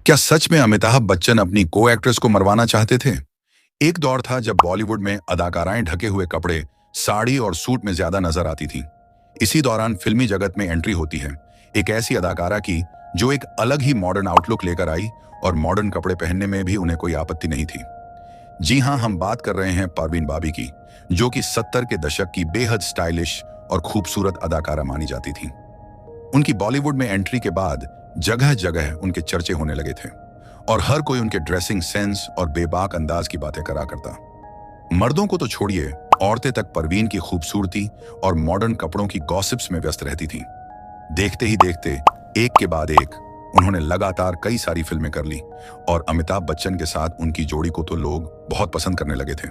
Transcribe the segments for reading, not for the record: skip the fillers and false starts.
क्या सच में अमिताभ बच्चन अपनी को एक्ट्रेस को मरवाना चाहते थे? एक दौर था जब बॉलीवुड में अदाकाराएं ढके हुए कपड़े, साड़ी और सूट में ज्यादा नजर आती थीं। इसी दौरान फिल्मी जगत में एंट्री होती है एक ऐसी अदाकारा की जो एक अलग ही मॉडर्न आउटलुक लेकर आई और मॉडर्न कपड़े पहनने में भी उन्हें कोई आपत्ति नहीं थी। जी हां, हम बात कर रहे हैं परवीन बाबी की, जो कि 70 के दशक की बेहद स्टाइलिश और खूबसूरत अदाकारा मानी जाती थी। उनकी बॉलीवुड में एंट्री के बाद जगह जगह उनके चर्चे होने लगे थे और हर कोई उनके ड्रेसिंग सेंस और बेबाक अंदाज की बातें करा करता। मर्दों को तो छोड़िए, औरतें तक परवीन की खूबसूरती और मॉडर्न कपड़ों की गॉसिप्स में व्यस्त रहती थीं। देखते ही देखते एक के बाद एक उन्होंने लगातार कई सारी फिल्में कर ली और अमिताभ बच्चन के साथ उनकी जोड़ी को तो लोग बहुत पसंद करने लगे थे,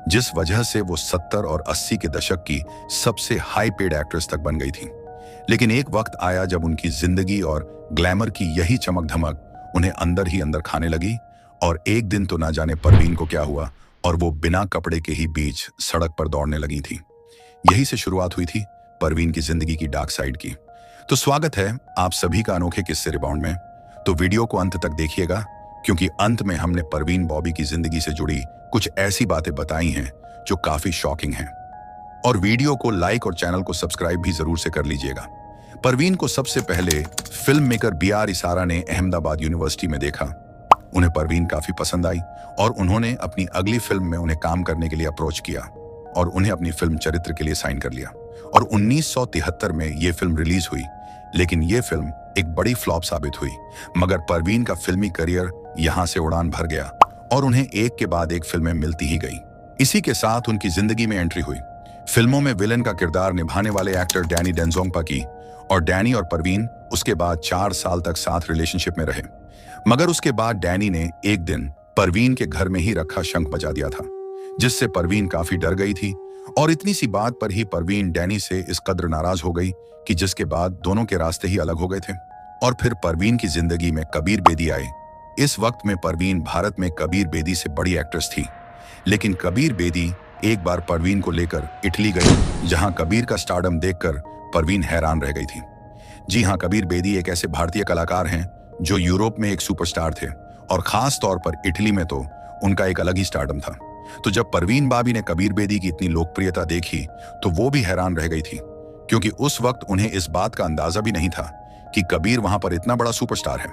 जिस वजह से वो 70 और 80 के दशक की सबसे हाई पेड एक्ट्रेस तक बन गई थी। लेकिन एक वक्त आया जब उनकी जिंदगी और ग्लैमर की यही चमक धमक उन्हें अंदर ही अंदर खाने लगी और एक दिन तो ना जाने परवीन को क्या हुआ और वो बिना कपड़े के ही बीच सड़क पर दौड़ने लगी थी। यही से शुरुआत हुई थी परवीन की जिंदगी की डार्क साइड की। तो स्वागत है आप सभी का अनोखे किस्से रिबाउंड में। तो वीडियो को अंत तक देखिएगा, क्योंकि अंत में हमने परवीन बॉबी की जिंदगी से जुड़ी कुछ ऐसी बातें बताई हैं जो काफी शॉकिंग हैं। और वीडियो को लाइक और चैनल को सब्सक्राइब भी जरूर से कर लीजिएगा। परवीन को सबसे पहले फिल्म मेकर BR इसारा ने अहमदाबाद यूनिवर्सिटी में देखा। उन्हें परवीन काफी पसंद आई और उन्होंने अपनी अगली फिल्म में उन्हें काम करने के लिए अप्रोच किया और उन्हें अपनी फिल्म चरित्र के लिए साइन कर लिया। और 1973 में ये फिल्म रिलीज हुई, लेकिन ये फिल्म एक बड़ी फ्लॉप साबित हुई। मगर परवीन का फिल्मी करियर यहाँ से उड़ान भर गया और उन्हें एक के बाद एक फिल्में मिलती ही गई। इसी के साथ उनकी जिंदगी में एंट्री हुई फिल्मों में विलन का किरदार निभाने वाले एक्टर डैनी डेंजोंगपा की, और डैनी और परवीन उसके बाद 4 साल तक साथ रिलेशनशिप में रहे। मगर उसके बाद डैनी ने एक दिन परवीन के घर में ही रखा शंख बजा दिया था, जिससे परवीन काफी डर गई थी। और इतनी सी बात पर ही परवीन डैनी से इस कद्र नाराज हो गई कि जिसके बाद दोनों के रास्ते ही अलग हो गए थे। और फिर परवीन की जिंदगी में कबीर बेदी आए। इस वक्त में परवीन भारत में कबीर बेदी से बड़ी एक्ट्रेस थी, लेकिन कबीर बेदी एक बार परवीन को लेकर इटली गई, जहां कबीर का स्टारडम देखकर परवीन हैरान रह गई थी। जी हां, कबीर बेदी एक ऐसे भारतीय कलाकार हैं जो यूरोप में एक सुपरस्टार थे और खास तौर पर इटली में तो उनका एक अलग ही स्टारडम था। तो जब परवीन बाबी ने कबीर बेदी की इतनी लोकप्रियता देखी तो वो भी हैरान रह गई थी, क्योंकि उस वक्त उन्हें इस बात का अंदाजा भी नहीं था कि कबीर वहां पर इतना बड़ा सुपरस्टार है।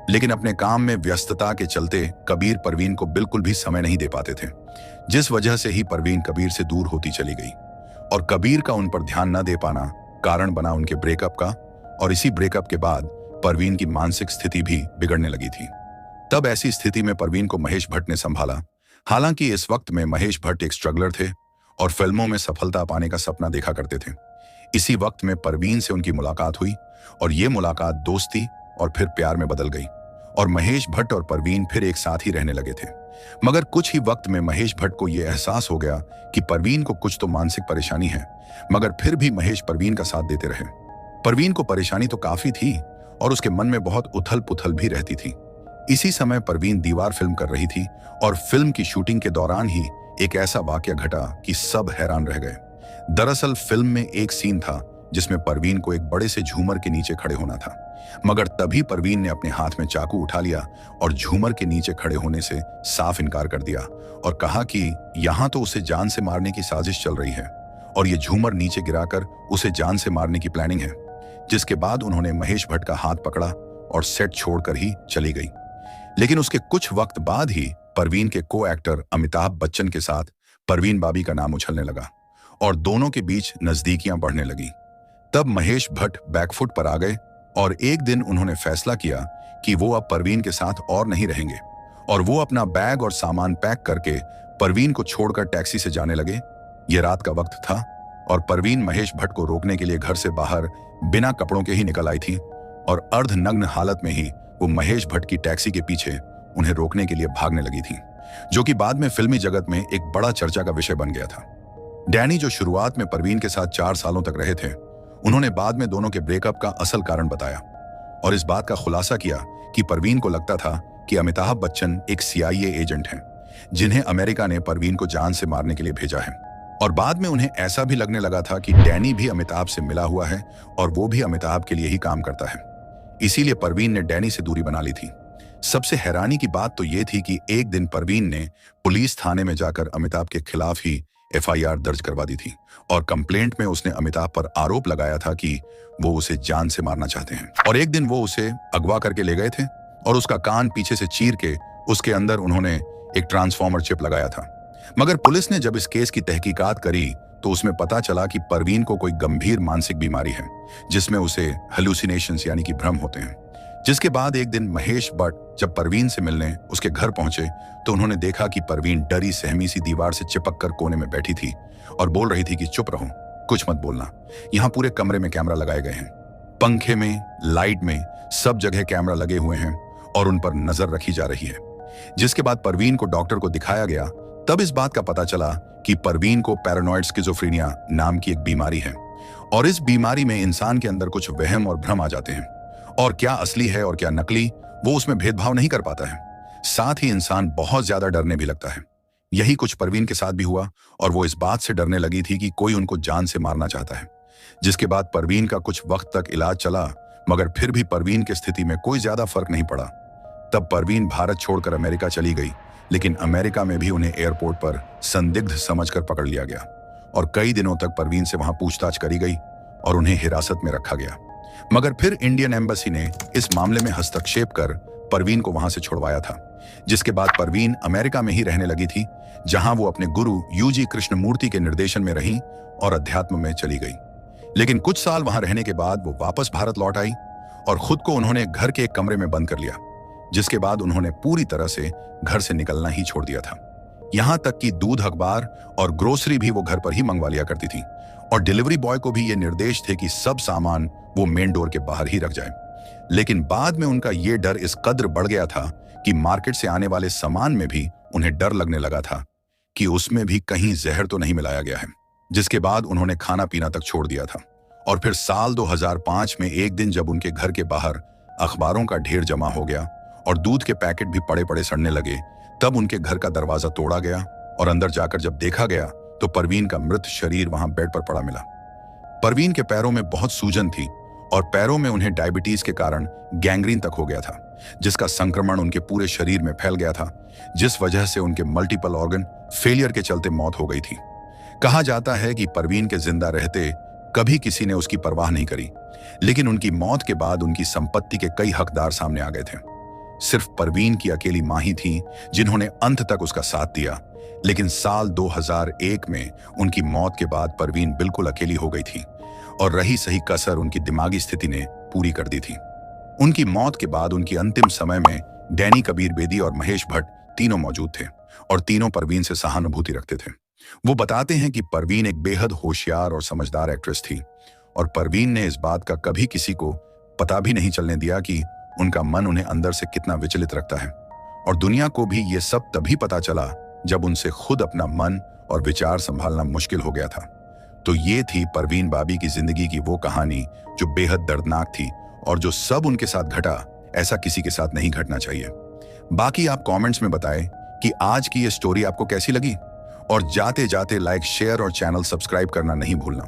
लेकिन अपने काम में व्यस्तता के चलते कबीर परवीन को बिल्कुल भी समय नहीं दे पाते थे, जिस वजह से ही परवीन कबीर से दूर होती चली गई। और कबीर का उन पर ध्यान न दे पाना कारण बना उनके ब्रेकअप का। और इसी ब्रेकअप के बाद परवीन की मानसिक स्थिति भी बिगड़ने लगी थी। तब ऐसी स्थिति में परवीन को महेश भट्ट ने संभाला। हालांकि इस वक्त में महेश भट्ट एक स्ट्रगलर थे और फिल्मों में सफलता पाने का सपना देखा करते थे। इसी वक्त में परवीन से उनकी मुलाकात हुई और ये मुलाकात दोस्ती और फिर प्यार में बदल गई और महेश भट्ट और परवीन फिर एक साथ ही रहने लगे थे। मगर कुछ ही वक्त में महेश भट्ट को यह एहसास हो गया कि परवीन को कुछ तो मानसिक परेशानी है, मगर फिर भी महेश परवीन का साथ देते रहे। परवीन को परेशानी तो काफी थी और उसके मन में बहुत उथल पुथल भी रहती थी। इसी समय परवीन दीवार फिल्म कर रही थी और फिल्म की शूटिंग के दौरान ही एक ऐसा वाकया घटा कि सब हैरान रह गए। दरअसल फिल्म में एक सीन था जिसमें परवीन को एक बड़े से झूमर के नीचे खड़े होना था, मगर तभी परवीन ने अपने हाथ में चाकू उठा लिया और झूमर के नीचे खड़े होने से साफ इनकार कर दिया और कहा कि यहां तो उसे जान से मारने की साजिश चल रही है और ये झूमर नीचे गिराकर उसे जान से मारने की प्लानिंग है। जिसके बाद उन्होंने महेश भट्ट का हाथ पकड़ा और सेट छोड़कर ही चली गई। लेकिन उसके कुछ वक्त बाद ही परवीन के को एक्टर अमिताभ बच्चन के साथ परवीन बाबी का नाम उछलने लगा और दोनों के बीच नजदीकियां बढ़ने लगी। तब महेश भट्ट बैकफुट पर आ गए और एक दिन उन्होंने फैसला किया कि वो अब परवीन के साथ और नहीं रहेंगे और वो अपना बैग और सामान पैक करके परवीन को छोड़कर टैक्सी से जाने लगे। ये रात का वक्त था और परवीन महेश भट्ट को रोकने के लिए घर से बाहर बिना कपड़ों के ही निकल आई थी और अर्धनग्न हालत में ही वो महेश भट्ट की टैक्सी के पीछे उन्हें रोकने के लिए भागने लगी थी, जो कि बाद में फिल्मी जगत में एक बड़ा चर्चा का विषय बन गया था। डैनी, जो शुरुआत में परवीन के साथ 4 सालों तक रहे थे, उन्होंने बाद में दोनों के ब्रेकअप का असल कारण बताया और इस बात का खुलासा किया कि परवीन को लगता था कि अमिताभ बच्चन एक CIA एजेंट हैं, जिन्हें अमेरिका ने परवीन को जान से मारने के लिए भेजा है। और बाद में उन्हें ऐसा भी लगने लगा था कि डैनी भी अमिताभ से मिला हुआ है और वो भी अमिताभ के लिए ही काम करता है। इसीलिए परवीन ने डैनी से दूरी बना ली थी। सबसे हैरानी की बात तो ये थी कि एक दिन परवीन ने पुलिस थाने में जाकर अमिताभ के खिलाफ ही एफआईआर दर्ज करवा दी थी और कंप्लेंट में उसने अमिताभ पर आरोप लगाया था कि वो उसे जान से मारना चाहते हैं। और एक दिन वो उसे अगवा करके ले गए थे और उसका कान पीछे से चीर के उसके अंदर उन्होंने एक ट्रांसफॉर्मर चिप लगाया था। मगर पुलिस ने जब इस केस की तहकीकात करी तो उसमें पता चला कि परवीन को कोई गंभीर मानसिक बीमारी है जिसमें उसे हेलुसिनेशंस यानी कि भ्रम होते हैं। जिसके बाद एक दिन महेश भट्ट जब परवीन से मिलने उसके घर पहुंचे तो उन्होंने देखा कि परवीन डरी सहमी सी दीवार से चिपक कर कोने में बैठी थी और बोल रही थी कि चुप रहो, कुछ मत बोलना। यहाँ पूरे कमरे में कैमरा लगाए गए हैं, पंखे में, लाइट में, सब जगह कैमरा लगे हुए हैं और उन पर नजर रखी जा रही है। जिसके बाद परवीन को डॉक्टर को दिखाया गया तब इस बात का पता चला कि परवीन को पैरानॉइड स्किज़ोफ्रेनिया नाम की एक बीमारी है और इस बीमारी में इंसान के अंदर कुछ वहम और भ्रम आ जाते हैं और क्या असली है और क्या नकली वो उसमें भेदभाव नहीं कर पाता है। साथ ही इंसान बहुत ज्यादा डरने भी लगता है। यही कुछ परवीन के साथ भी हुआ और वो इस बात से डरने लगी थी कि कोई उनको जान से मारना चाहता है। जिसके बाद परवीन का कुछ वक्त तक इलाज चला मगर फिर भी परवीन की स्थिति में कोई ज्यादा फर्क नहीं पड़ा। तब परवीन भारत छोड़कर अमेरिका चली गई, लेकिन अमेरिका में भी उन्हें एयरपोर्ट पर संदिग्ध समझकर पकड़ लिया गया और कई दिनों तक परवीन से वहां पूछताछ करी गई और उन्हें हिरासत में रखा गया। मगर फिर इंडियन एम्बेसी ने इस मामले में हस्तक्षेप कर परवीन को वहां से छुड़वाया था। जिसके बाद परवीन अमेरिका में ही रहने लगी थी जहां वो अपने गुरु यूजी कृष्णमूर्ति के निर्देशन में रही और अध्यात्म में चली गई। लेकिन कुछ साल वहां रहने के बाद वो वापस भारत लौट आई और खुद को उन्होंने घर के एक कमरे में बंद कर लिया। जिसके बाद उन्होंने पूरी तरह से घर से निकलना ही छोड़ दिया था। यहां तक कि दूध, अखबार और ग्रोसरी भी वो घर पर ही मंगवा लिया करती थी और डिलीवरी बॉय को भी ये निर्देश थे कि सब सामान वो मेन डोर के बाहर ही रख जाए। लेकिन बाद में उनका ये डर इस कद्र बढ़ गया था कि मार्केट से आने वाले सामान में भी उन्हें डर लगने लगा था कि उसमें भी कहीं जहर तो नहीं मिलाया गया है। जिसके बाद उन्होंने खाना पीना तक छोड़ दिया था। और फिर साल 2005 में एक दिन जब उनके घर के बाहर अखबारों का ढेर जमा हो गया और दूध के पैकेट भी पड़े पड़े सड़ने लगे, तब उनके घर का दरवाजा तोड़ा गया और अंदर जाकर जब देखा गया तो परवीन का मृत शरीर वहां बेड पर पड़ा मिला। परवीन के पैरों में बहुत सूजन थी और पैरों में उन्हें डायबिटीज के कारण गैंग्रीन तक हो गया था, जिसका संक्रमण उनके पूरे शरीर में फैल गया था, जिस वजह से उनके मल्टीपल ऑर्गन फेलियर के चलते मौत हो गई थी। कहा जाता है कि परवीन के जिंदा रहते कभी किसी ने उसकी परवाह नहीं करी, लेकिन उनकी मौत के बाद उनकी संपत्ति के कई हकदार सामने आ गए थे। सिर्फ परवीन की अकेली मां ही थी जिन्होंने अंत तक उसका साथ दिया। लेकिन साल 2001 में उनकी मौत के बाद परवीन बिल्कुल अकेली हो गई थी और रही सही कसर उनकी दिमागी स्थिति ने पूरी कर दी थी। उनकी मौत के बाद उनकी अंतिम समय में डैनी कबीर बेदी और महेश भट्ट तीनों मौजूद थे और तीनों परवीन से सहानुभूति रखते थे। वो बताते हैं कि परवीन एक बेहद होशियार और समझदार एक्ट्रेस थी और परवीन ने इस बात का कभी किसी को पता भी नहीं चलने दिया कि उनका मन उन्हें अंदर से कितना विचलित रखता है। और दुनिया को भी ये सब तभी पता चला जब उनसे खुद अपना मन और विचार संभालना मुश्किल हो गया था। तो ये थी परवीन बाबी की जिंदगी की वो कहानी जो बेहद दर्दनाक थी और जो सब उनके साथ घटा ऐसा किसी के साथ नहीं घटना चाहिए। बाकी आप कमेंट्स में बताएं कि आज की ये स्टोरी आपको कैसी लगी और जाते जाते लाइक, शेयर और चैनल सब्सक्राइब करना नहीं भूलना।